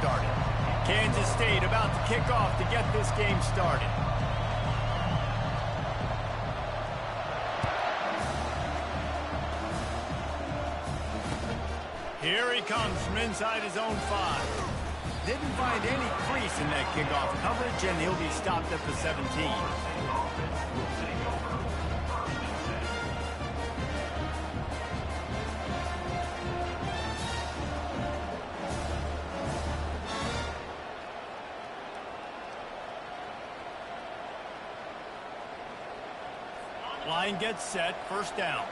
started. Kansas State about to kick off to get this game started. Here he comes from inside his own 5. Didn't find any crease in that kickoff coverage, and he'll be stopped at the 17. Line gets set, first down.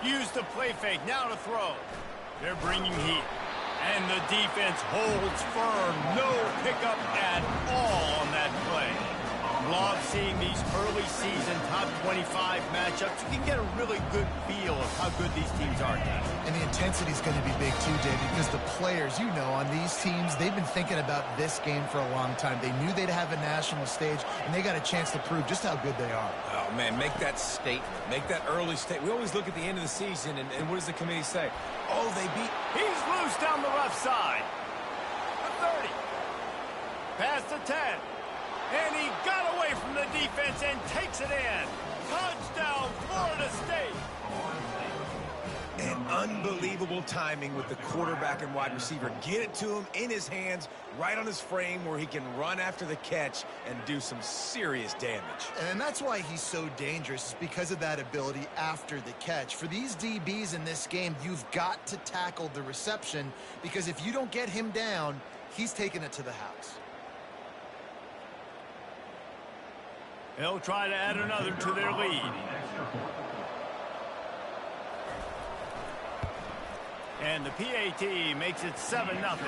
Use the play fake, now to throw. They're bringing heat. And the defense holds firm. No pickup at all on that play. Love seeing these early season top 25 matchups. You can get a really good feel of how good these teams are. And the intensity is going to be big too, David, because the players, you know, on these teams, they've been thinking about this game for a long time. They knew they'd have a national stage, and they got a chance to prove just how good they are. Oh, man, make that statement. Make that early statement. We always look at the end of the season, and what does the committee say? Oh, they beat. He's loose down the left side. The 30. Past the 10. And he got away from the defense and takes it in. Touchdown, Florida State. And unbelievable timing with the quarterback and wide receiver. Get it to him in his hands, right on his frame where he can run after the catch and do some serious damage. And that's why he's so dangerous, is because of that ability after the catch. For these DBs in this game, you've got to tackle the reception, because if you don't get him down, he's taking it to the house. They'll try to add another to their lead. And the PAT makes it 7-0.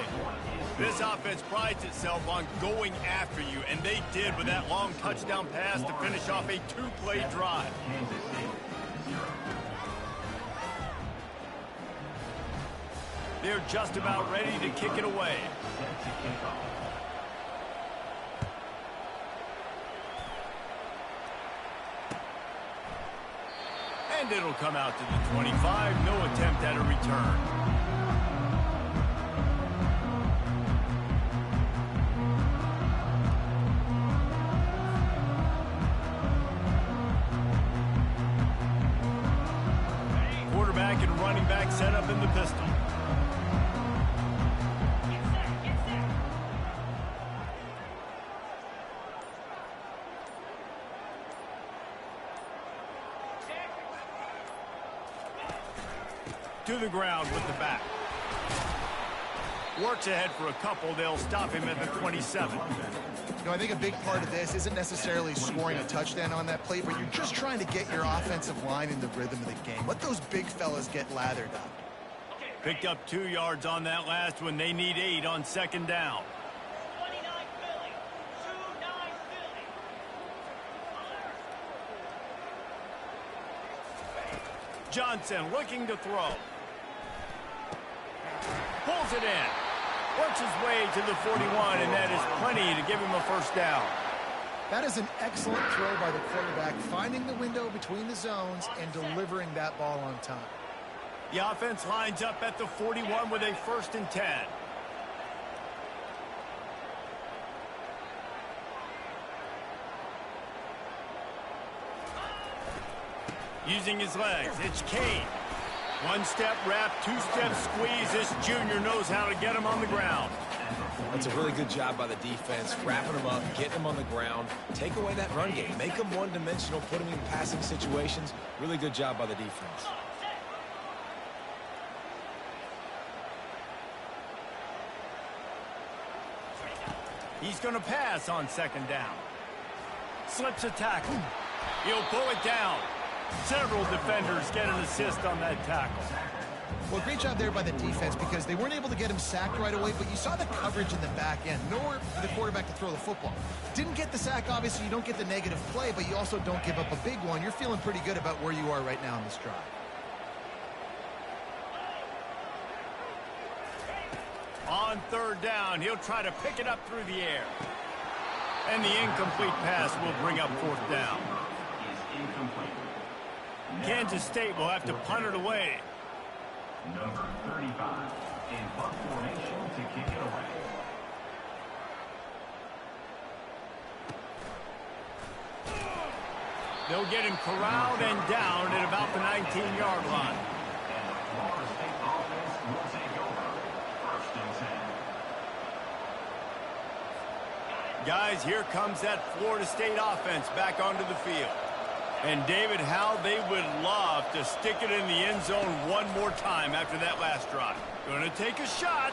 This offense prides itself on going after you, and they did with that long touchdown pass to finish off a 2-play drive. They're just about ready to kick it away. And it'll come out to the 25. No attempt at a return. Quarterback and running back set up in the pistol. To the ground with the back. Works ahead for a couple. They'll stop him at the 27. You know, I think a big part of this isn't necessarily scoring a touchdown on that play, but you're just trying to get your offensive line in the rhythm of the game. Let those big fellas get lathered up. Picked up 2 yards on that last one. They need 8 on second down. Johnson looking to throw. Pulls it in. Works his way to the 41, and that is plenty to give him a first down. That is an excellent throw by the quarterback, finding the window between the zones and delivering that ball on time. The offense lines up at the 41 with a 1st and 10. Using his legs, it's Kane. 1-step wrap, 2-step squeeze. This junior knows how to get him on the ground. That's a really good job by the defense, wrapping him up, getting him on the ground. Take away that run game. Make him one-dimensional, put him in passing situations. Really good job by the defense. He's going to pass on second down. Slips a tackle. He'll pull it down. Several defenders get an assist on that tackle. Well, great job there by the defense, because they weren't able to get him sacked right away, but you saw the coverage in the back end. Nowhere for the quarterback to throw the football. Didn't get the sack, obviously. You don't get the negative play, but you also don't give up a big one. You're feeling pretty good about where you are right now in this drive. On third down, he'll try to pick it up through the air. And the incomplete pass will bring up fourth down. Kansas State will have to punt it away. Number 35 in punt formation to kick it away. They'll get him corralled and down at about the 19-yard line. And the Florida State offense will take over. 1st and 10. Guys, here comes that Florida State offense back onto the field. And David, how they would love to stick it in the end zone one more time after that last drive. Going to take a shot.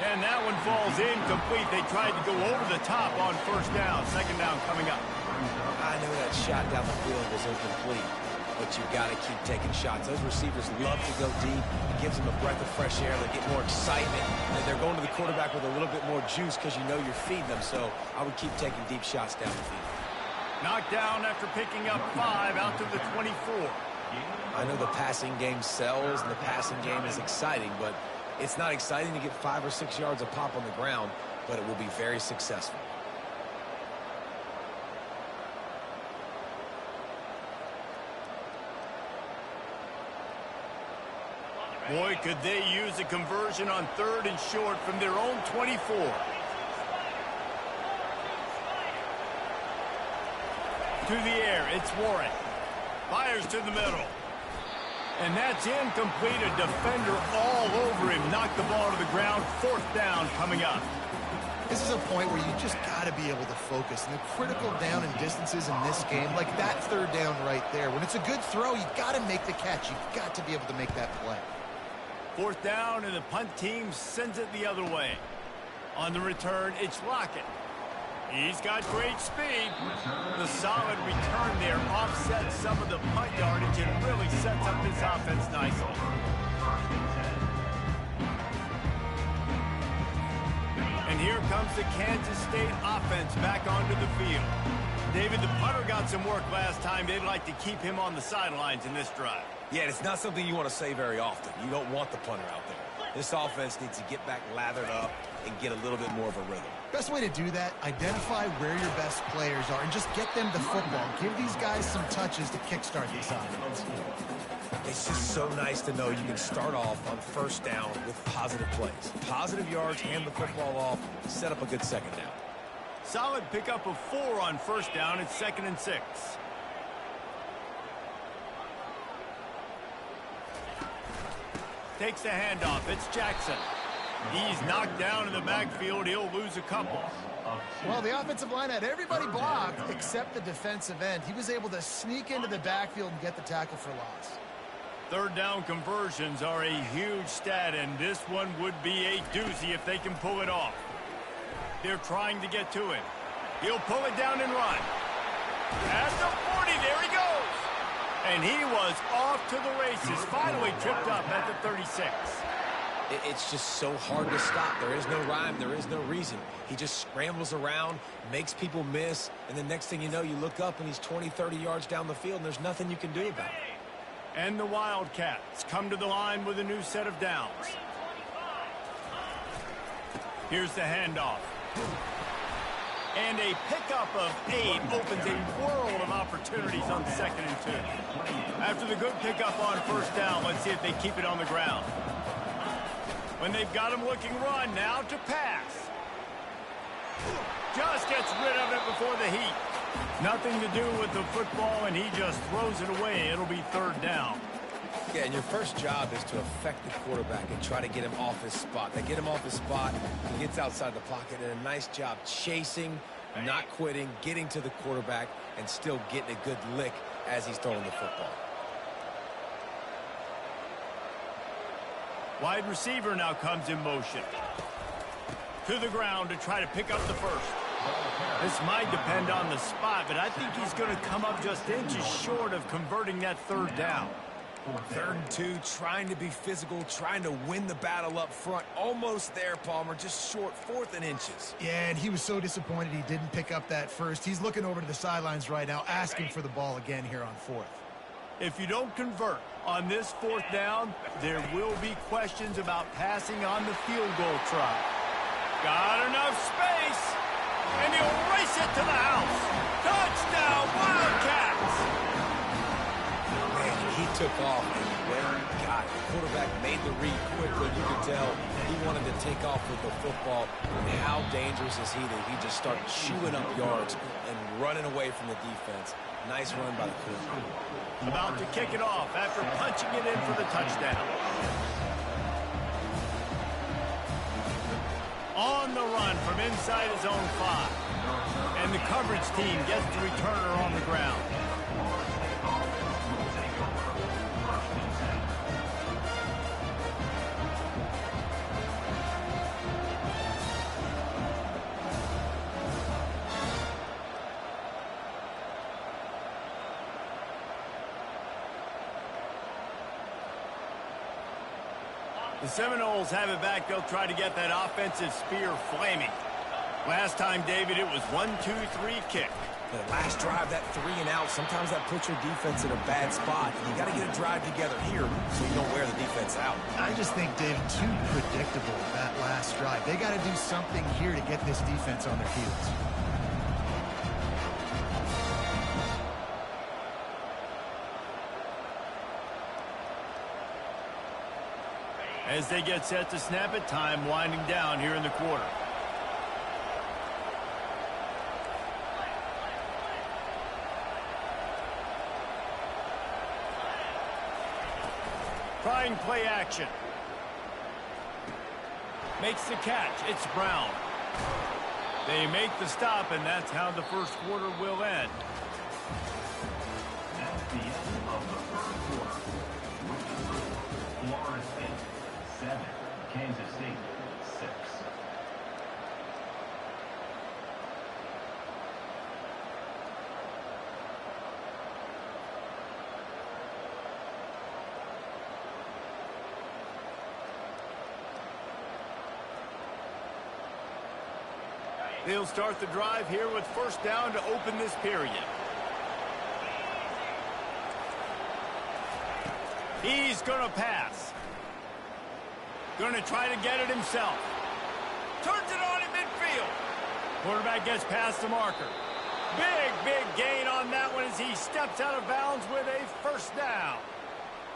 And that one falls incomplete. They tried to go over the top on first down. Second down coming up. I knew that shot down the field was incomplete, but you've got to keep taking shots. Those receivers love to go deep. It gives them a breath of fresh air. They get more excitement, and they're going to the quarterback with a little bit more juice because you know you're feeding them. So I would keep taking deep shots down the field. Knocked down after picking up 5 out to the 24. I know the passing game sells and the passing game is exciting, but it's not exciting to get 5 or 6 yards a pop on the ground, but it will be very successful. Boy, could they use a conversion on 3rd and short from their own 24. To the air, it's Warren. Fires to the middle. And that's incomplete. A defender all over him. Knocked the ball to the ground. 4th down coming up. This is a point where you just got to be able to focus. And the critical down and distances in this game, like that 3rd down right there, when it's a good throw, you got to make the catch. You've got to be able to make that play. 4th down, and the punt team sends it the other way. On the return, it's Lockett. He's got great speed. The solid return there offsets some of the punt yardage and really sets up this offense nicely. And here comes the Kansas State offense back onto the field. David, the punter got some work last time. They'd like to keep him on the sidelines in this drive. Yeah, it's not something you want to say very often. You don't want the punter out there. This offense needs to get back lathered up and get a little bit more of a rhythm. Best way to do that, identify where your best players are and just get them the football. Give these guys some touches to kickstart this offense. It's just so nice to know you can start off on 1st down with positive plays. Positive yards, hand the football off, set up a good 2nd down. Solid pickup of 4 on 1st down. It's 2nd and 6. Takes the handoff. It's Jackson. He's knocked down in the backfield. He'll lose a couple. Well, the offensive line had everybody blocked except the defensive end. He was able to sneak into the backfield and get the tackle for loss. 3rd down conversions are a huge stat, and this one would be a doozy if they can pull it off. They're trying to get to him. He'll pull it down and run. At the 40, there he goes. And he was off to the races, finally tripped up at the 36. It's just so hard to stop. There is no rhyme. There is no reason. He just scrambles around, makes people miss, and the next thing you know, you look up and he's 20, 30 yards down the field, and there's nothing you can do about it. And the Wildcats come to the line with a new set of downs. Here's the handoff. And a pickup of 8 opens a world of opportunities on 2nd and 2. After the good pickup on 1st down, let's see if they keep it on the ground. When they've got him looking run, now to pass. Just gets rid of it before the heat. Nothing to do with the football, and he just throws it away. It'll be 3rd down. Yeah, and your first job is to affect the quarterback and try to get him off his spot. They get him off his spot, he gets outside the pocket, and a nice job chasing, not quitting, getting to the quarterback, and still getting a good lick as he's throwing the football. Wide receiver now comes in motion. To the ground to try to pick up the first. This might depend on the spot, but I think he's going to come up just inches short of converting that 3rd down. 3rd and 2, trying to be physical, trying to win the battle up front. Almost there, Palmer, just short, 4th and inches. Yeah, and he was so disappointed he didn't pick up that first. He's looking over to the sidelines right now, asking for the ball again here on 4th. If you don't convert on this 4th down, there will be questions about passing on the field goal try. Got enough space. took off, and where he got it. The quarterback made the read quickly. You could tell he wanted to take off with the football. And how dangerous is he that he just started chewing up yards and running away from the defense. Nice run by the quarterback. About to kick it off after punching it in for the touchdown. On the run from inside his own 5. And the coverage team gets the returner on the ground. The Seminoles have it back. They'll try to get that offensive spear flaming. Last time, David, it was 1-2-3 kick. The last drive, that 3 and out, sometimes that puts your defense in a bad spot. You got to get a drive together here so you don't wear the defense out. I just think, David, too predictable, that last drive. They got to do something here to get this defense on their heels. As they get set to snap it, time winding down here in the quarter. Trying play action. Makes the catch. It's Brown. They make the stop, and that's how the first quarter will end. That's the end of the first quarter. With the score, Florida State 7, Kansas State 6. They'll start the drive here with first down to open this period. He's going to pass. Going to try to get it himself. Turns it on in midfield. Quarterback gets past the marker. Big gain on that one as he steps out of bounds with a first down.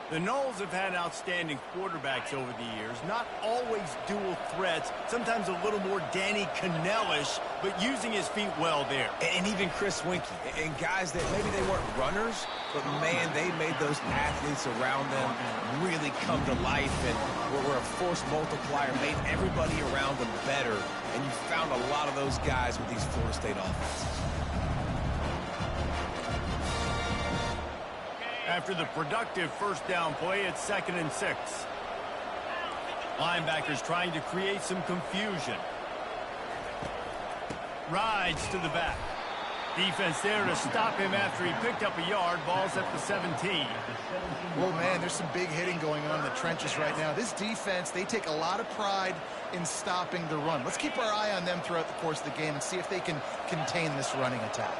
The Noles have had outstanding quarterbacks over the years, not always dual threats, sometimes a little more Danny Cannell-ish, but using his feet well there. And even Chris Winkie, and guys that maybe they weren't runners, but man, they made those athletes around them really come to life and were a force multiplier, made everybody around them better, and you found a lot of those guys with these Florida State offenses. After the productive first down play, it's 2nd and 6. Linebackers trying to create some confusion. Rides to the back. Defense there to stop him after he picked up a yard. Ball's at the 17. Well, man, there's some big hitting going on in the trenches right now. This defense, they take a lot of pride in stopping the run. Let's keep our eye on them throughout the course of the game and see if they can contain this running attack.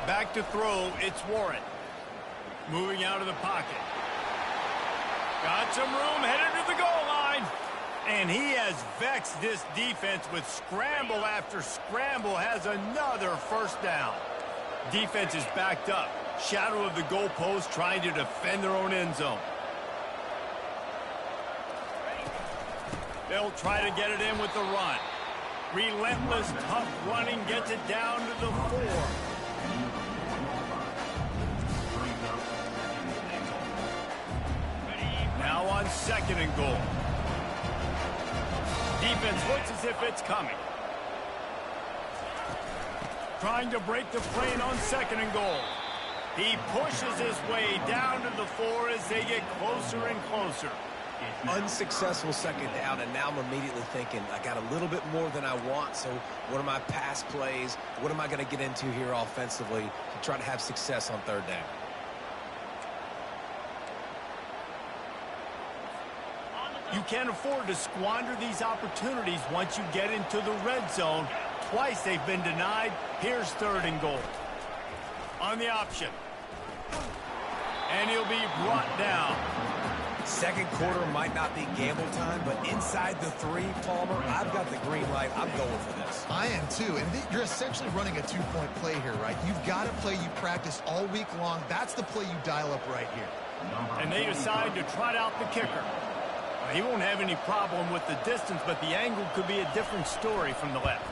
Back to throw, it's Warren. Moving out of the pocket. Got some room, headed to the goal line. And he has vexed this defense with scramble after scramble, has another first down. Defense is backed up. Shadow of the goalpost trying to defend their own end zone. They'll try to get it in with the run. Relentless, tough running gets it down to the 4. Now on 2nd and goal. Defense looks as if it's coming. Trying to break the plane on 2nd and goal. He pushes his way down to the 4 as they get closer and closer. Unsuccessful 2nd down, and now I'm immediately thinking, I got a little bit more than I want, so what are my pass plays? What am I going to get into here offensively to try to have success on 3rd down? You can't afford to squander these opportunities once you get into the red zone. Twice they've been denied. Here's 3rd and goal. On the option. And he'll be brought down. Second quarter might not be gamble time, but inside the 3, Palmer, I've got the green light. I'm going for this. I am too, and you're essentially running a 2-point play here, right? You've got a play you practice all week long. That's the play you dial up right here. And they decide to trot out the kicker. He won't have any problem with the distance, but the angle could be a different story from the left.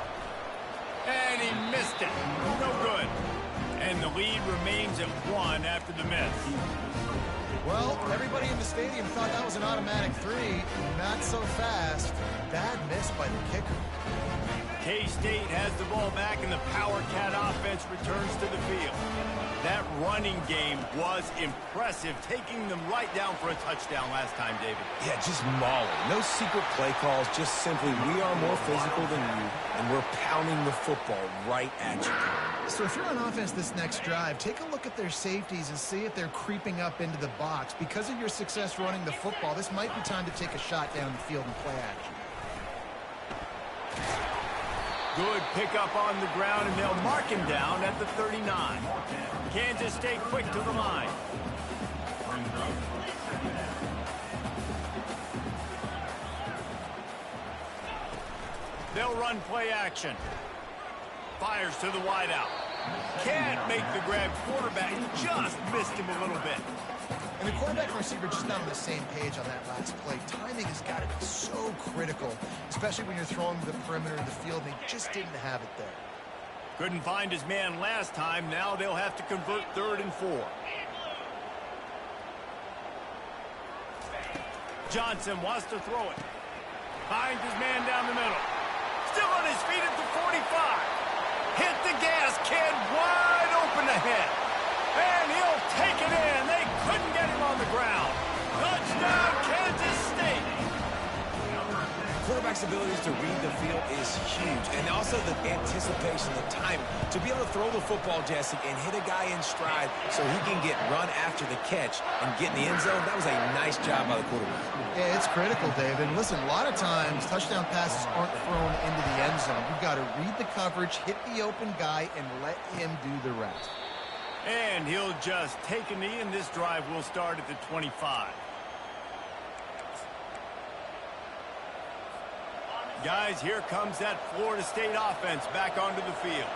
And he missed it. No good. And the lead remains at 1 after the miss. Well, everybody in the stadium thought that was an automatic 3. Not so fast. Bad miss by the kicker. K-State has the ball back, and the Power Cat offense returns to the field. That running game was impressive, taking them right down for a touchdown last time, David. Yeah, just mauling. No secret play calls, just simply we are more physical than you, and we're pounding the football right at you. So if you're on offense this next drive, take a look at their safeties and see if they're creeping up into the box. Because of your success running the football, this might be time to take a shot down the field and play action. Good pickup on the ground, and they'll mark him down at the 39. Kansas State quick to the line. They'll run play action. Fires to the wideout. Can't make the grab. Quarterback just missed him a little bit. And the quarterback and receiver just not on the same page on that last play. Timing has got to be so critical, especially when you're throwing to the perimeter of the field, and they just didn't have it there. Couldn't find his man last time. Now they'll have to convert 3rd and 4. Johnson wants to throw it. Finds his man down the middle. Still on his feet at the 45. Hit the gas, kid. Wide open ahead. And he'll take it in. They couldn't get him on the ground. Touchdown, Kansas State. Quarterback's abilities to read the field is huge. And also the anticipation, the timing. To be able to throw the football, Jesse, and hit a guy in stride so he can get run after the catch and get in the end zone, that was a nice job by the quarterback. Yeah, it's critical, David. Listen, a lot of times touchdown passes aren't thrown into the end zone. You've got to read the coverage, hit the open guy, and let him do the rest. And he'll just take a knee, and this drive will start at the 25. Guys, here comes that Florida State offense back onto the field.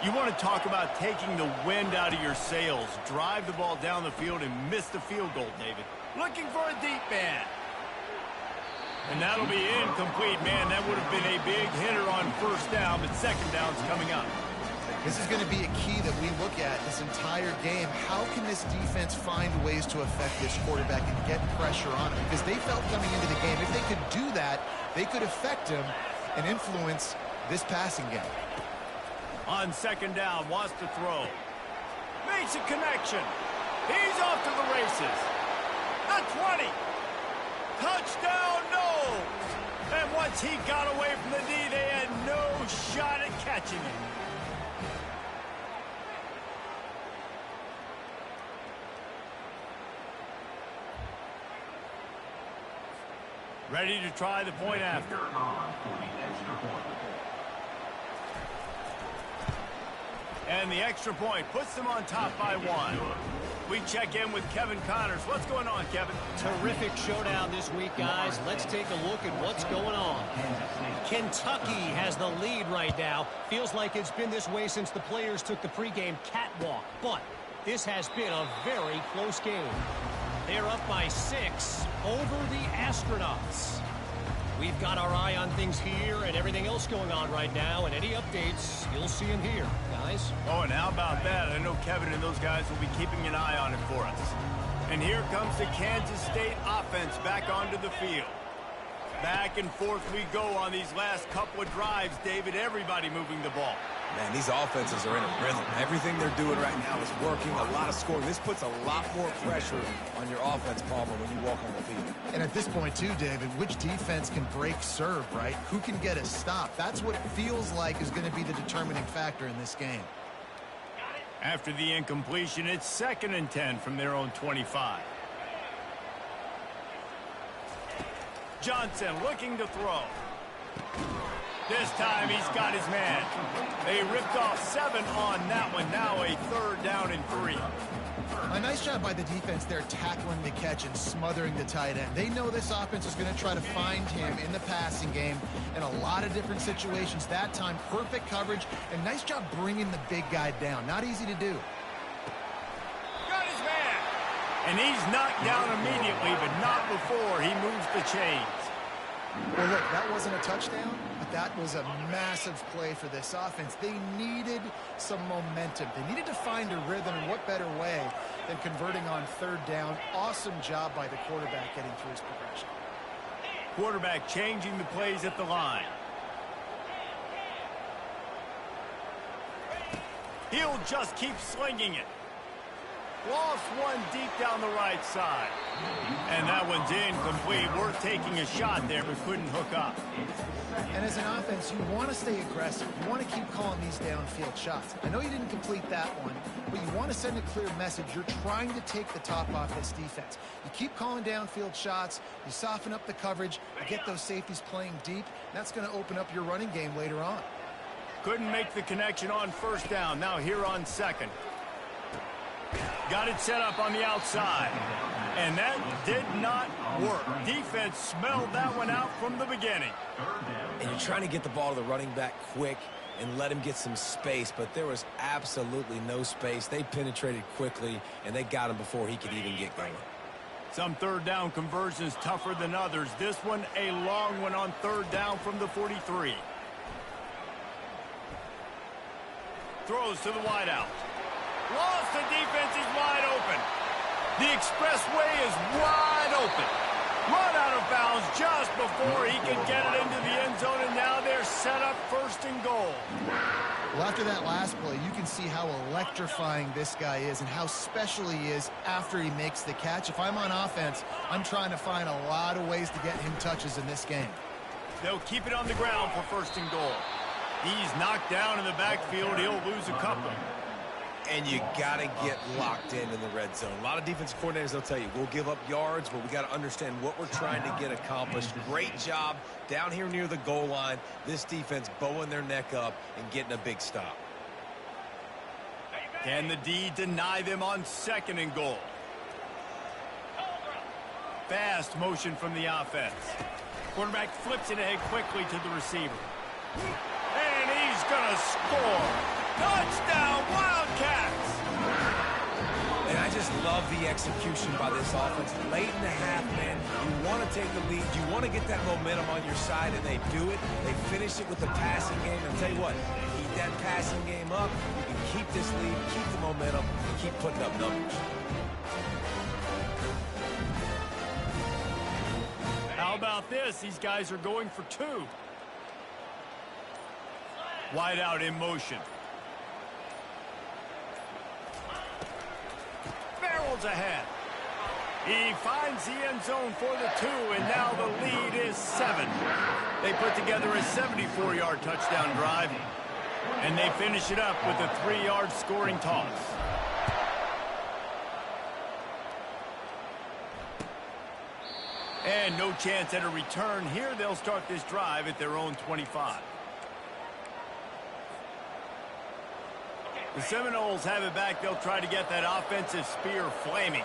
You want to talk about taking the wind out of your sails. Drive the ball down the field and miss the field goal, David. Looking for a deep man. And that'll be incomplete, man. That would have been a big hitter on 1st down, but 2nd down's coming up. This is going to be a key that we look at this entire game. How can this defense find ways to affect this quarterback and get pressure on him? Because they felt coming into the game, if they could do that, they could affect him and influence this passing game. On 2nd down, wants to throw. Makes a connection. He's off to the races. The 20. Touchdown, no! And once he got away from the D, they had no shot at catching him. Ready to try the point after. And the extra point puts them on top by 1. We check in with Kevin Connors. What's going on, Kevin? Terrific showdown this week, guys. Let's take a look at what's going on. Kentucky has the lead right now. Feels like it's been this way since the players took the pregame catwalk. But this has been a very close game. They're up by 6 over the Astronauts. We've got our eye on things here and everything else going on right now, and any updates, you'll see them here, guys. Oh, and how about that? I know Kevin and those guys will be keeping an eye on it for us. And here comes the Kansas State offense back onto the field. Back and forth we go on these last couple of drives, David. Everybody moving the ball. Man, these offenses are in a rhythm. Everything they're doing right now is working. A lot of scoring. This puts a lot more pressure on your offense, Palmer, when you walk on the field. And at this point, too, David, which defense can break serve, right? Who can get a stop? That's what it feels like is going to be the determining factor in this game. After the incompletion, it's 2nd and 10 from their own 25. Johnson looking to throw. This time he's got his man. They ripped off 7 on that one. Now a 3rd down and 3. A nice job by the defense there tackling the catch and smothering the tight end. They know this offense is going to try to find him in the passing game in a lot of different situations. That time, perfect coverage, and nice job bringing the big guy down. Not easy to do. Got his man. And he's knocked down immediately, but not before he moves the chains. Well, look, that wasn't a touchdown, but that was a massive play for this offense. They needed some momentum. They needed to find a rhythm, and what better way than converting on third down. Awesome job by the quarterback getting through his progression. Quarterback changing the plays at the line. He'll just keep slinging it. Lost one deep down the right side. And that one's incomplete. Worth taking a shot there, but couldn't hook up. And as an offense, you want to stay aggressive. You want to keep calling these downfield shots. I know you didn't complete that one, but you want to send a clear message. You're trying to take the top off this defense. You keep calling downfield shots. You soften up the coverage. You get those safeties playing deep. That's going to open up your running game later on. Couldn't make the connection on first down. Now here on second. Got it set up on the outside. And that did not work. Defense smelled that one out from the beginning. And you're trying to get the ball to the running back quick and let him get some space, but there was absolutely no space. They penetrated quickly, and they got him before he could even get going. Some third down conversions tougher than others. This one a long one on third down from the 43. Throws to the wideout. Lost, the defense is wide open. The expressway is wide open. Run out of bounds just before he can get it into the end zone, and now they're set up first and goal. Well, after that last play, you can see how electrifying this guy is and how special he is after he makes the catch. If I'm on offense, I'm trying to find a lot of ways to get him touches in this game. They'll keep it on the ground for first and goal. He's knocked down in the backfield. He'll lose a couple. And you got to get locked in the red zone. A lot of defensive coordinators, they'll tell you, we'll give up yards, but we got to understand what we're trying to get accomplished. Great job down here near the goal line. This defense bowing their neck up and getting a big stop. Can the D deny them on second and goal? Fast motion from the offense. Quarterback flips it ahead quickly to the receiver. And he's going to score. Touchdown, Wildcats! And I just love the execution by this offense. Late in the half, man, you want to take the lead. You want to get that momentum on your side, and they do it. They finish it with the passing game. And I'll tell you what, keep that passing game up. You can keep this lead, keep the momentum, and keep putting up numbers. How about this? These guys are going for two. Wide out in motion. Barrels ahead. He finds the end zone for the two, and now the lead is 7. They put together a 74-yard touchdown drive, and they finish it up with a 3-yard scoring toss. And no chance at a return here. They'll start this drive at their own 25. The Seminoles have it back. They'll try to get that offensive spear flaming.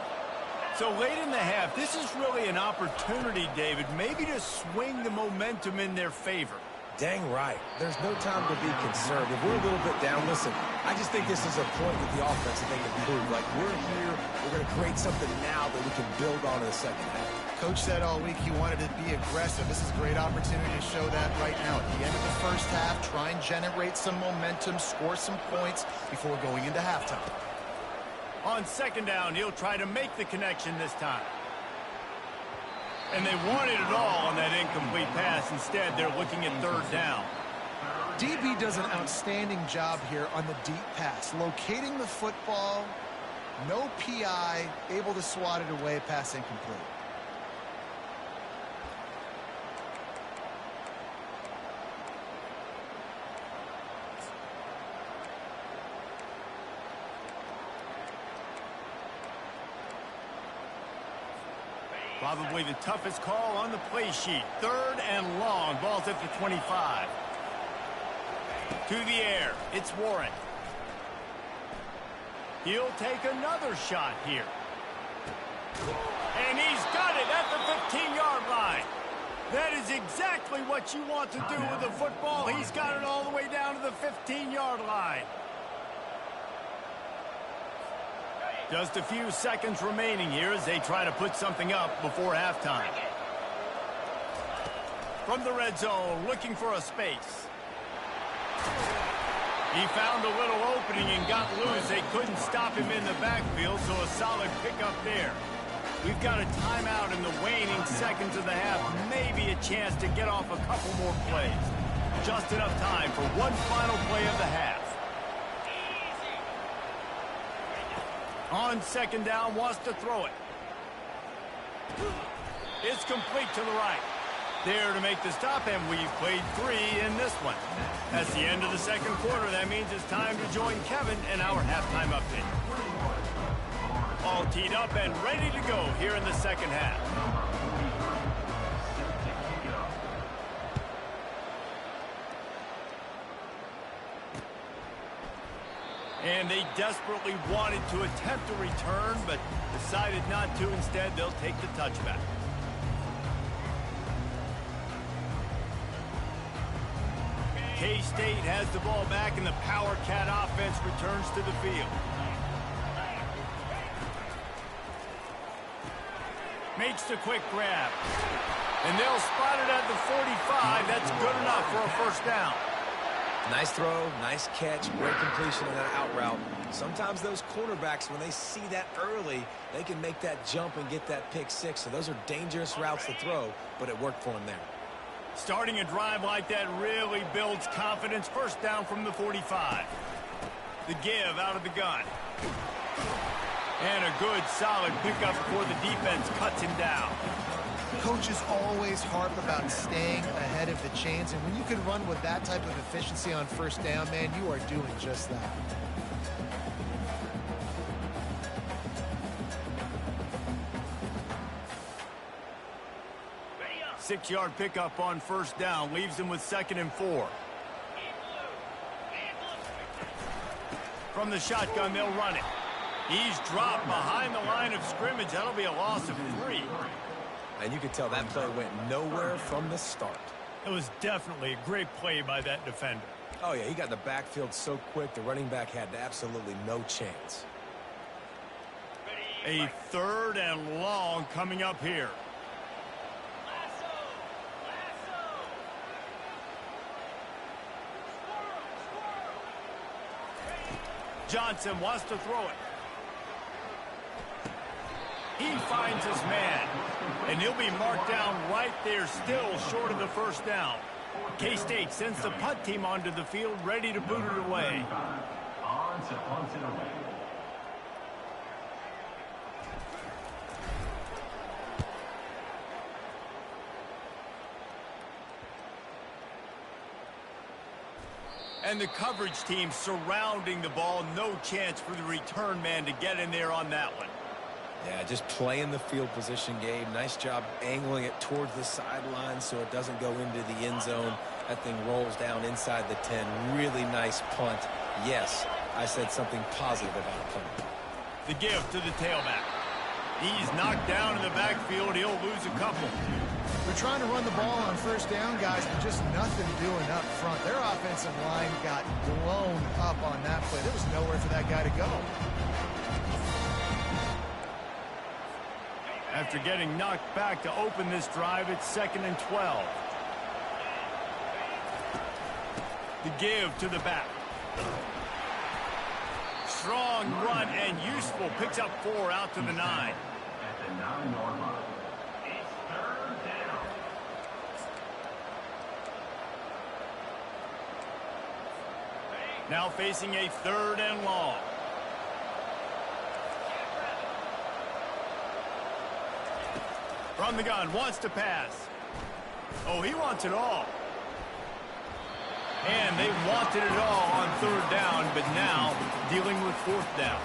So late in the half, this is really an opportunity, David, maybe to swing the momentum in their favor. Dang right. There's no time to be concerned. If we're a little bit down, listen, I just think this is a point with the offense that they can prove. Like, we're here, we're going to create something now that we can build on in the second half. Coach said all week he wanted to be aggressive. This is a great opportunity to show that right now. At the end of the first half, try and generate some momentum, score some points before going into halftime. On second down, he'll try to make the connection this time. And they wanted it all on that incomplete pass. Instead, they're looking at third down. DB does an outstanding job here on the deep pass, locating the football, no PI, able to swat it away, pass incomplete. Probably the toughest call on the play sheet. Third and long. Ball's at the 25. To the air. It's Warren. He'll take another shot here. And he's got it at the 15-yard line. That is exactly what you want to do with the football. He's got it all the way down to the 15-yard line. Just a few seconds remaining here as they try to put something up before halftime. From the red zone, looking for a space. He found a little opening and got loose. They couldn't stop him in the backfield, so a solid pickup there. We've got a timeout in the waning seconds of the half. Maybe a chance to get off a couple more plays. Just enough time for one final play of the half. On second down, wants to throw it. It's complete to the right. There to make the stop, and we've played 3 in this one. That's the end of the second quarter. That means it's time to join Kevin in our halftime update. All teed up and ready to go here in the second half. And they desperately wanted to attempt a return, but decided not to. Instead, they'll take the touchback. K-State has the ball back, and the Power Cat offense returns to the field. Makes the quick grab. And they'll spot it at the 45. That's good enough for a first down. Nice throw, nice catch, great completion of that out route. Sometimes those quarterbacks, when they see that early, they can make that jump and get that pick six. So those are dangerous routes to throw, but it worked for him there. Starting a drive like that really builds confidence. First down from the 45. The give out of the gun. And a good, solid pickup before the defense cuts him down. Coaches always harp about staying ahead of the chains, and when you can run with that type of efficiency on first down, man, you are doing just that. Six-yard pickup on first down leaves them with 2nd and 4. From the shotgun, they'll run it. He's dropped behind the line of scrimmage. That'll be a loss of 3. And you could tell that play went nowhere from the start. It was definitely a great play by that defender. Oh, yeah, he got in the backfield so quick, the running back had absolutely no chance. A 3rd and long coming up here. Johnson wants to throw it. He finds his man, and he'll be marked down right there, still short of the first down. K-State sends the punt team onto the field, ready to boot it away. On to punt it away. And the coverage team surrounding the ball. No chance for the return man to get in there on that one. Yeah, just playing the field position, Gabe. Nice job angling it towards the sideline so it doesn't go into the end zone. That thing rolls down inside the 10. Really nice punt. Yes, I said something positive about punt. The give to the tailback. He's knocked down in the backfield. He'll lose a couple. They're trying to run the ball on first down, guys, but just nothing doing up front. Their offensive line got blown up on that play. There was nowhere for that guy to go. After getting knocked back to open this drive, it's 2nd and 12. The give to the back. Strong run and useful. Picks up 4 out to the 9. At the 9-yard line. It's 3rd down. Now facing a 3rd and long. From the gun, wants to pass. Oh, he wants it all. And they wanted it all on 3rd down, but now dealing with 4th down.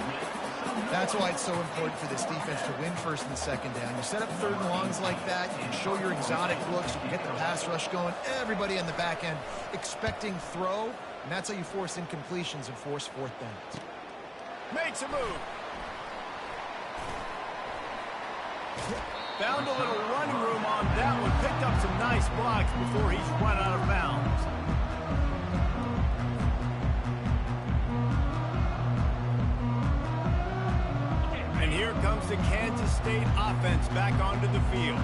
That's why it's so important for this defense to win 1st and 2nd down. You set up 3rd and longs like that, you can show your exotic looks, you can get the pass rush going, everybody on the back end expecting throw, and that's how you force incompletions and force 4th downs. Makes a move. Found a little running room on that one. Picked up some nice blocks before he's run out of bounds. And here comes the Kansas State offense back onto the field.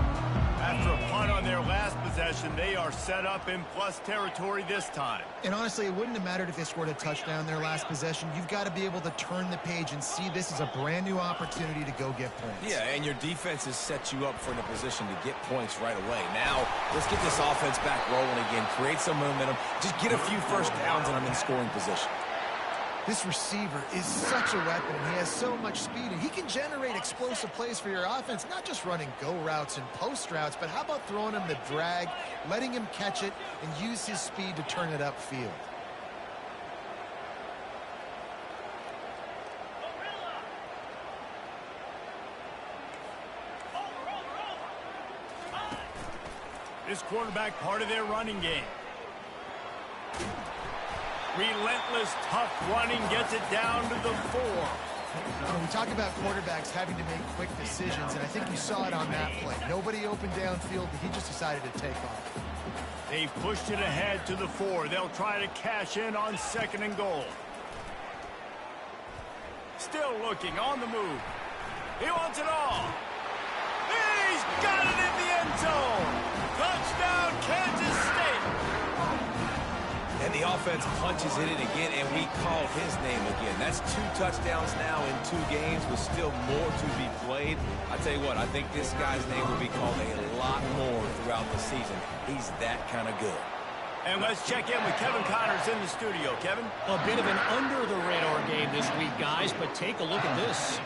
After a punt on their last possession, they are set up in plus territory this time. And honestly, it wouldn't have mattered if they scored a touchdown their last possession. You've got to be able to turn the page and see this as a brand new opportunity to go get points. Yeah, and your defense has set you up for the position to get points right away. Now, let's get this offense back rolling again, create some momentum, just get a few first downs, and I'm in scoring position. This receiver is such a weapon. He has so much speed, and he can generate explosive plays for your offense, not just running go routes and post routes, but how about throwing him the drag, letting him catch it, and use his speed to turn it upfield. This quarterback part of their running game. Relentless, tough running, gets it down to the 4. We talk about quarterbacks having to make quick decisions, and I think you saw it on that play. Nobody opened downfield, but he just decided to take off. They pushed it ahead to the 4. They'll try to cash in on 2nd and goal. Still looking, on the move. He wants it all. He's got it in the end zone. Touchdown, Kansas State. And the offense punches it in again, and we call his name again. That's 2 touchdowns now in 2 games with still more to be played. I tell you what, I think this guy's name will be called a lot more throughout the season. He's that kind of good. And let's check in with Kevin Connors in the studio. Kevin? A bit of an under-the-radar game this week, guys, but take a look at this.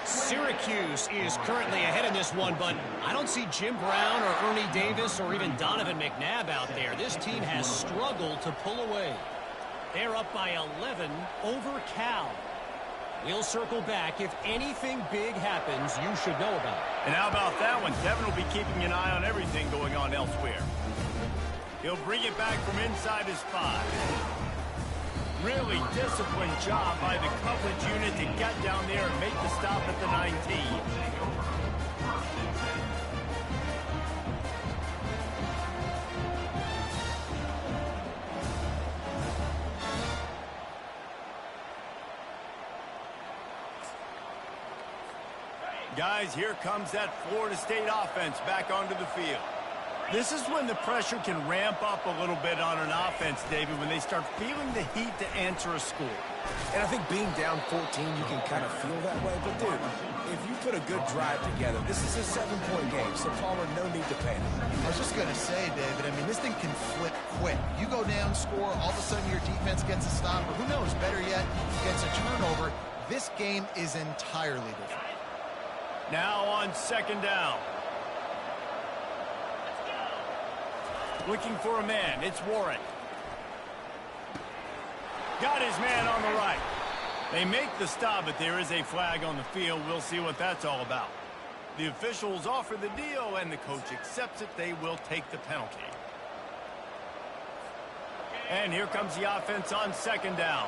Syracuse is currently ahead in this one, but I don't see Jim Brown or Ernie Davis or even Donovan McNabb out there. This team has struggled to pull away. They're up by 11 over Cal. We'll circle back. If anything big happens, you should know about it. And how about that one? Kevin will be keeping an eye on everything going on elsewhere. He'll bring it back from inside his 5. Really disciplined job by the coverage unit to get down there and make the stop at the 19. Guys, here comes that Florida State offense back onto the field. This is when the pressure can ramp up a little bit on an offense, David, when they start feeling the heat to answer a score. And I think being down 14, you can kind of feel that way. But, dude, if you put a good drive together, this is a 7-point game, so Palmer, no need to panic. I was just going to say, David, I mean, this thing can flip quick. You go down, score, all of a sudden your defense gets a stop, or who knows, better yet, gets a turnover. This game is entirely different. Now on 2nd down. Looking for a man. It's Warren. Got his man on the right. They make the stop, but there is a flag on the field. We'll see what that's all about. The officials offer the deal, and the coach accepts it. They will take the penalty. And here comes the offense on 2nd down.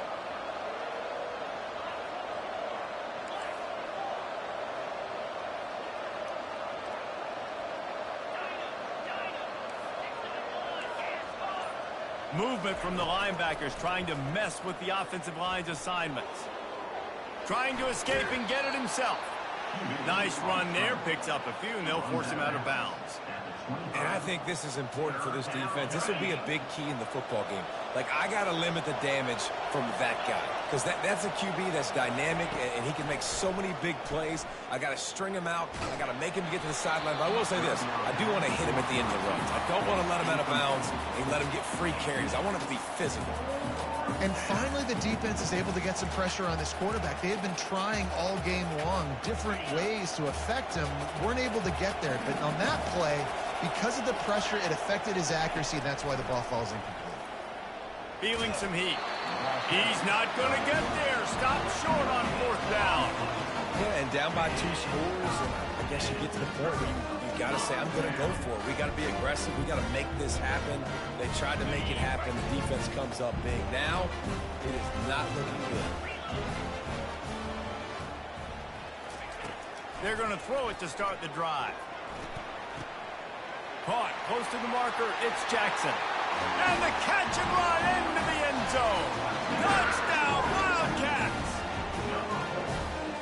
Movement from the linebackers trying to mess with the offensive line's assignments. Trying to escape and get it himself. Nice run there, picks up a few, and they'll force him out of bounds. And I think this is important for this defense. This will be a big key in the football game. Like, I got to limit the damage from that guy. Because that's a QB that's dynamic, and he can make so many big plays. I got to string him out. I got to make him get to the sideline. But I will say this. I do want to hit him at the end of the runs. I don't want to let him out of bounds and let him get free carries. I want him to be physical. And finally, the defense is able to get some pressure on this quarterback. They had been trying all game long different ways to affect him. Weren't able to get there. But on that play, because of the pressure, it affected his accuracy, and that's why the ball falls incomplete. Feeling some heat. He's not going to get there. Stop short on 4th down. Yeah, and down by 2 scores, and I guess you get to the point where you got to say, I'm going to go for it. We got to be aggressive. We got to make this happen. They tried to make it happen. The defense comes up big. Now, it is not looking good. They're going to throw it to start the drive. Caught close to the marker. It's Jackson. And the catch and run into the end zone. Touchdown, Wildcats!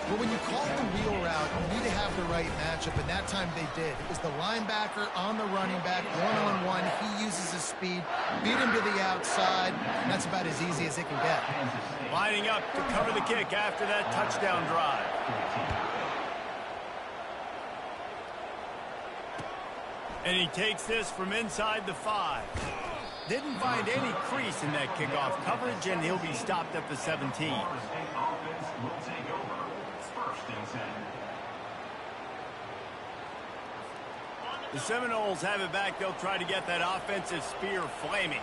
But when you call the wheel route, you need to have the right matchup, and that time they did. It was the linebacker on the running back, one-on-one. He uses his speed, beat him to the outside, and that's about as easy as it can get. Lining up to cover the kick after that touchdown drive. And he takes this from inside the 5. Didn't find any crease in that kickoff coverage, and he'll be stopped at the 17. The Seminoles have it back. They'll try to get that offensive spear flaming.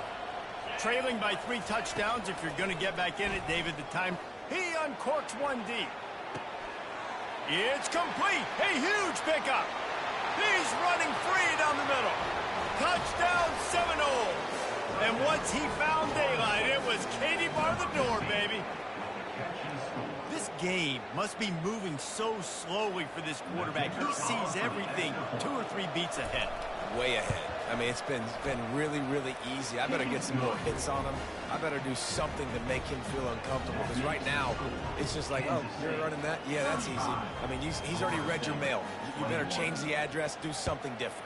Trailing by 3 touchdowns. If you're going to get back in it, David, the time. He uncorks one deep. It's complete. A huge pickup. He's running free down the middle. Touchdown, Seminoles. And once he found daylight, it was Katie bar the door, baby. This game must be moving so slowly for this quarterback. He sees everything 2 or 3 beats ahead. Way ahead. I mean, it's been really, really easy. I better get some more hits on him. I better do something to make him feel uncomfortable. Because right now, it's just like, oh, you're running that? Yeah, that's easy. I mean, he's already read your mail. You better change the address, do something different.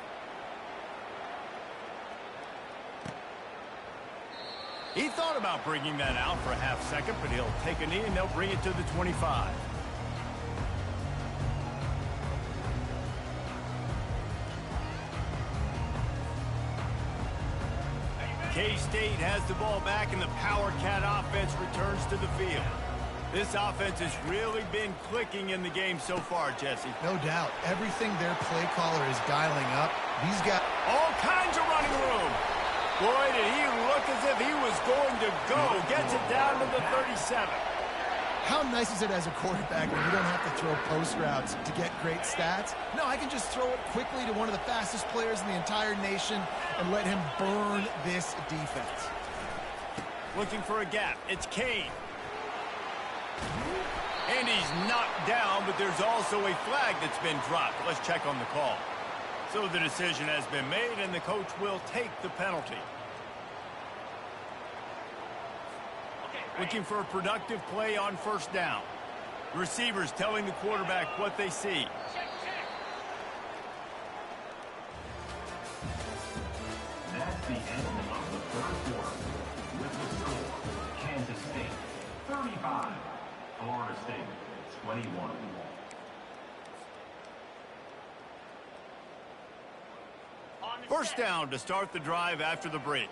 He thought about bringing that out for a half second, but he'll take a knee and they'll bring it to the 25. K-State has the ball back and the Power Cat offense returns to the field. This offense has really been clicking in the game so far, Jesse. No doubt. Everything their play caller is dialing up. He's got all kinds of running room. Boy, did he look as if he was going to go. Gets it down to the 37. How nice is it as a quarterback when you don't have to throw post routes to get great stats? No, I can just throw it quickly to one of the fastest players in the entire nation and let him burn this defense. Looking for a gap. It's Kane. And he's knocked down, but there's also a flag that's been dropped. Let's check on the call. So the decision has been made, and the coach will take the penalty. Looking for a productive play on first down. Receivers telling the quarterback what they see. That's the end of the third quarter. With the score, Kansas State 35, Florida State 21. First down to start the drive after the break.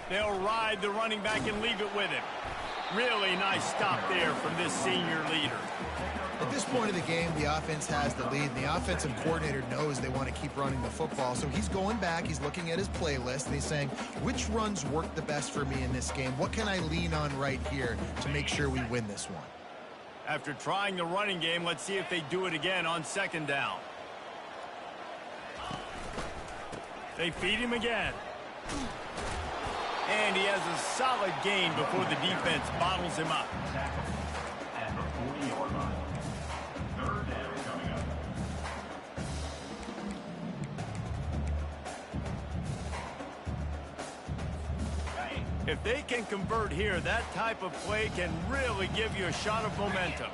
They'll ride the running back and leave it with him. Really nice stop there from this senior leader. At this point of the game, the offense has the lead, and the offensive coordinator knows they want to keep running the football. So he's going back, he's looking at his playlist, and he's saying, which runs work the best for me in this game? What can I lean on right here to make sure we win this one? After trying the running game, let's see if they do it again on second down. They feed him again. And he has a solid gain before the defense bottles him up. At the 40-yard line. Third down coming up. If they can convert here, that type of play can really give you a shot of momentum.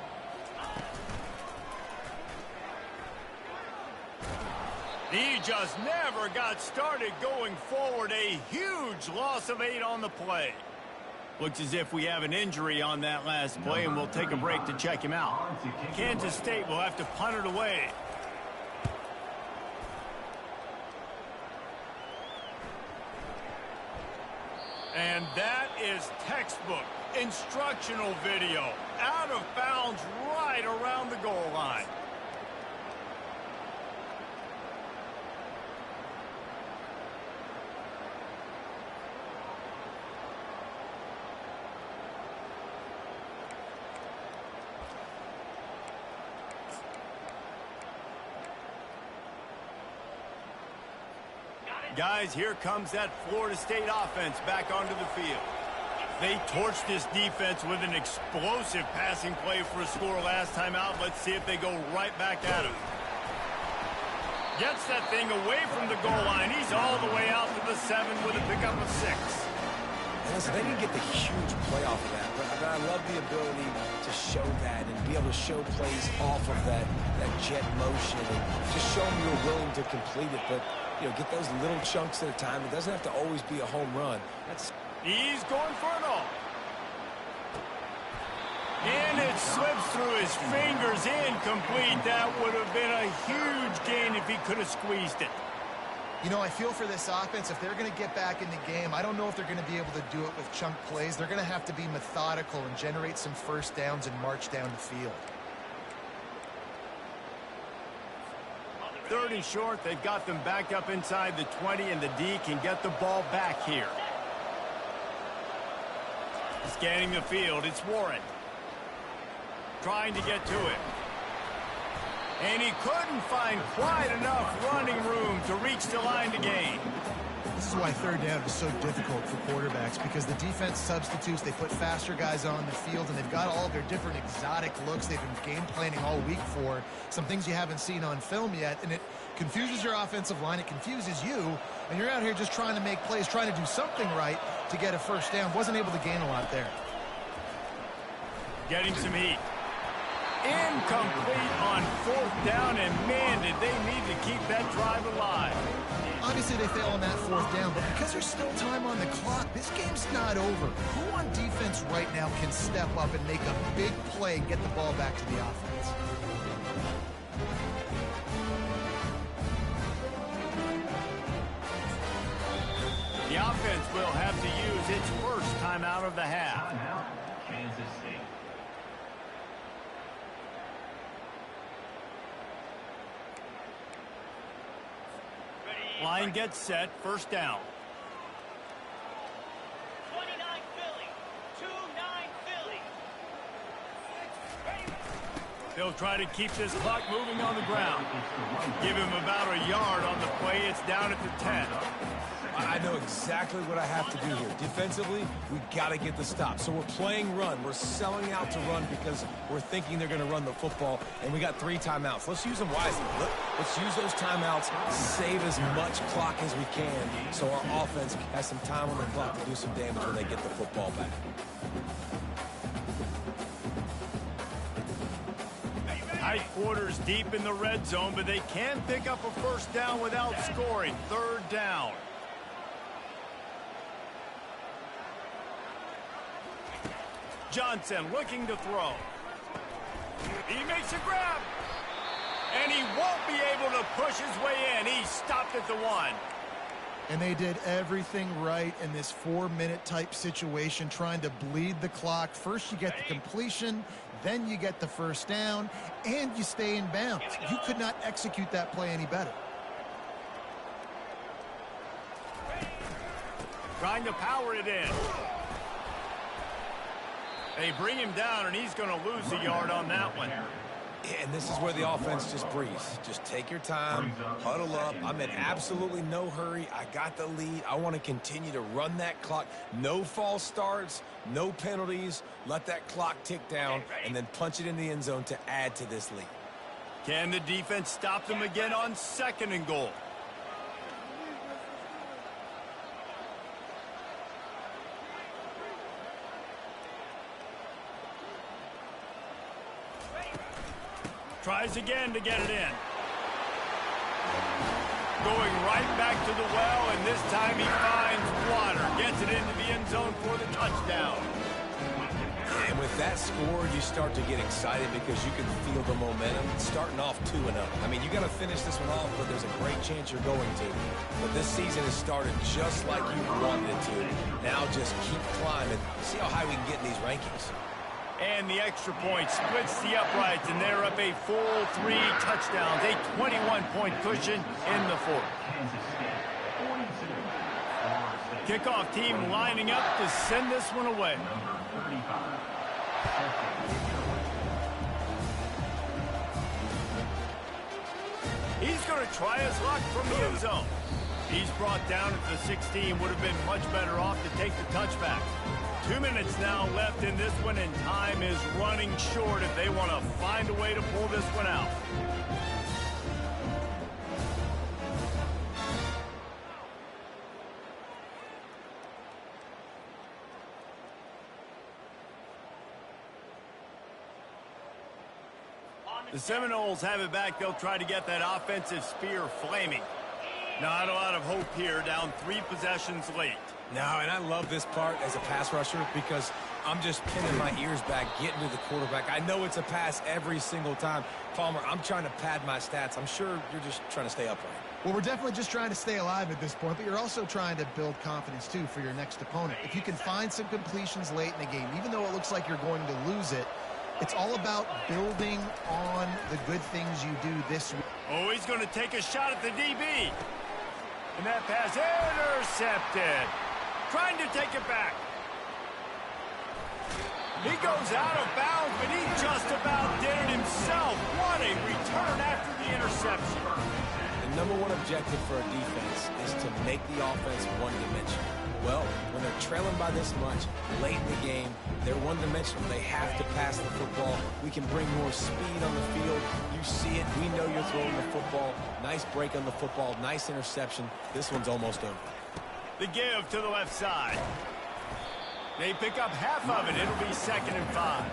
He just never got started going forward. A huge loss of 8 on the play. Looks as if we have an injury on that last play, and we'll take a break to check him out. Kansas State will have to punt it away. And that is textbook instructional video. Out of bounds right around the goal line. Guys, here comes that Florida State offense back onto the field. They torched this defense with an explosive passing play for a score last time out. Let's see if they go right back at him. Gets that thing away from the goal line. He's all the way out to the 7 with a pickup of 6. Listen, they didn't get the huge play off of that, but I love the ability to show that and be able to show plays off of that jet motion and just show them you're willing to complete it. But, you know, get those little chunks at a time. It doesn't have to always be a home run. He's going for it all. And it slips through his fingers, incomplete. That would have been a huge gain if he could have squeezed it. You know, I feel for this offense, if they're going to get back in the game, I don't know if they're going to be able to do it with chunk plays. They're going to have to be methodical and generate some first downs and march down the field. 3rd and short, they've got them backed up inside the 20, and the D can get the ball back here. Scanning the field, it's Warren. Trying to get to it. And he couldn't find quite enough running room to reach the line to gain. This is why 3rd down is so difficult for quarterbacks, because the defense substitutes, they put faster guys on the field, and they've got all of their different exotic looks they've been game planning all week for, some things you haven't seen on film yet, and it confuses your offensive line, it confuses you, and you're out here just trying to make plays, trying to do something right to get a first down. Wasn't able to gain a lot there. Getting some heat. Incomplete on 4th down, and man, did they need to keep that drive alive. Obviously, they fail on that 4th down, but because there's still time on the clock, this game's not over. Who on defense right now can step up and make a big play and get the ball back to the offense? The offense will have to use its first timeout of the half. Timeout, Kansas State. Line gets set, 1st down. 29 Philly, 2-9 Philly. They'll try to keep this clock moving on the ground. Give him about a yard on the play. It's down at the 10. I know exactly what I have to do here. Defensively, we've got to get the stop. So we're playing run. We're selling out to run because we're thinking they're going to run the football, and we got 3 timeouts. Let's use them wisely. Let's use those timeouts, save as much clock as we can so our offense has some time on the clock to do some damage when they get the football back. Tight quarters deep in the red zone, but they can pick up a first down without scoring. 3rd down. Johnson looking to throw. He makes a grab. And he won't be able to push his way in. He stopped at the 1. And they did everything right in this 4-minute type situation, trying to bleed the clock. First you get the completion, then you get the first down, and you stay in bounds. You could not execute that play any better. Trying to power it in. They bring him down, and he's going to lose a yard on that one. And this is where the offense just breathes. Just take your time, huddle up. I'm in absolutely no hurry. I got the lead. I want to continue to run that clock. No false starts, no penalties. Let that clock tick down, and then punch it in the end zone to add to this lead. Can the defense stop them again on 2nd and goal? Tries again to get it in. Going right back to the well, and this time he finds water. Gets it into the end zone for the touchdown. And with that score, you start to get excited because you can feel the momentum starting off 2-0. I mean, you got to finish this one off, but there's a great chance you're going to. But this season has started just like you wanted it to. Now just keep climbing. See how high we can get in these rankings. And the extra point splits the uprights, and they're up a full 3 touchdowns, a 21-point cushion in the 4th. Kickoff team lining up to send this one away. He's going to try his luck from the end zone. He's brought down at the 16. Would have been much better off to take the touchback. 2 minutes now left in this one, and time is running short if they want to find a way to pull this one out. The Seminoles have it back. They'll try to get that offensive spear flaming. Not a lot of hope here, down 3 possessions late. No, and I love this part as a pass rusher because I'm just pinning my ears back, getting to the quarterback. I know it's a pass every single time. Palmer, I'm trying to pad my stats. I'm sure you're just trying to stay upright. Well, we're definitely just trying to stay alive at this point, but you're also trying to build confidence, too, for your next opponent. If you can find some completions late in the game, even though it looks like you're going to lose it, it's all about building on the good things you do this week. Oh, he's going to take a shot at the DB. And that pass intercepted. Trying to take it back. He goes out of bounds, but he just about did it himself. What a return after the interception. The number one objective for a defense is to make the offense one-dimensional. Well, when they're trailing by this much, late in the game, they're one-dimensional. They have to pass the football. We can bring more speed on the field. You see it. We know you're throwing the football. Nice break on the football. Nice interception. This one's almost over. The give to the left side. They pick up half of it. It'll be 2nd and 5.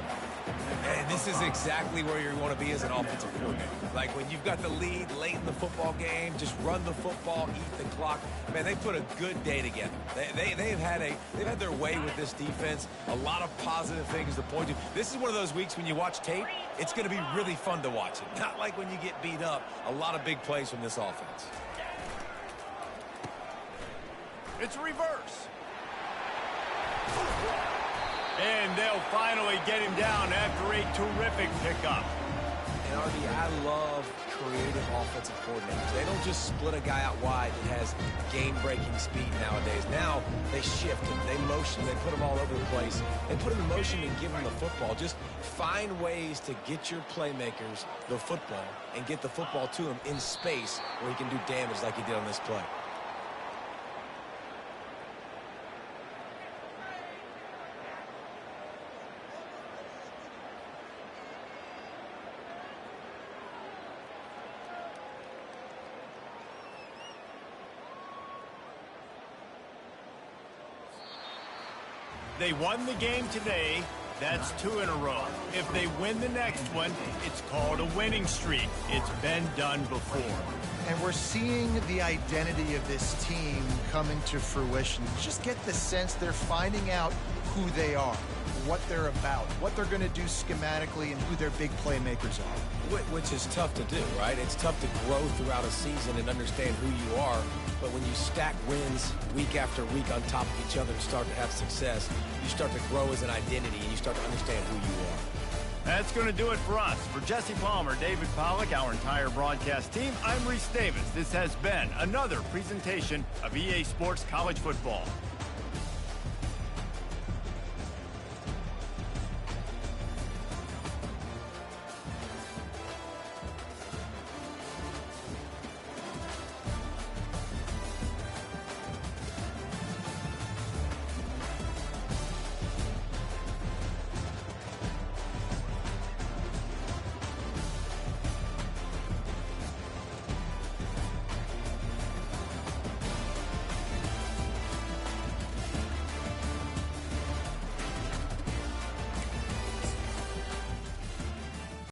And this is exactly where you want to be as an offensive coordinator. Like when you've got the lead late in the football game, just run the football, eat the clock. Man, they put a good day together. They've had their way with this defense. A lot of positive things to point to. This is one of those weeks when you watch tape, it's going to be really fun to watch it. Not like when you get beat up. A lot of big plays from this offense. It's a reverse. And they'll finally get him down after a terrific pickup. And RD, I love creative offensive coordinators. They don't just split a guy out wide that has game-breaking speed nowadays. Now they shift him, they motion, they put him all over the place. They put him in motion and give him the football. Just find ways to get your playmakers the football and get the football to him in space where he can do damage like he did on this play. They won the game today. That's 2 in a row. If they win the next one, it's called a winning streak. It's been done before. And we're seeing the identity of this team coming to fruition. Just get the sense they're finding out who they are, what they're about, what they're going to do schematically, and who their big playmakers are. Which is tough to do, right? It's tough to grow throughout a season and understand who you are. But when you stack wins week after week on top of each other and start to have success, you start to grow as an identity and you start to understand who you are. That's going to do it for us. For Jesse Palmer, David Pollack, our entire broadcast team, I'm Reese Davis. This has been another presentation of EA Sports College Football.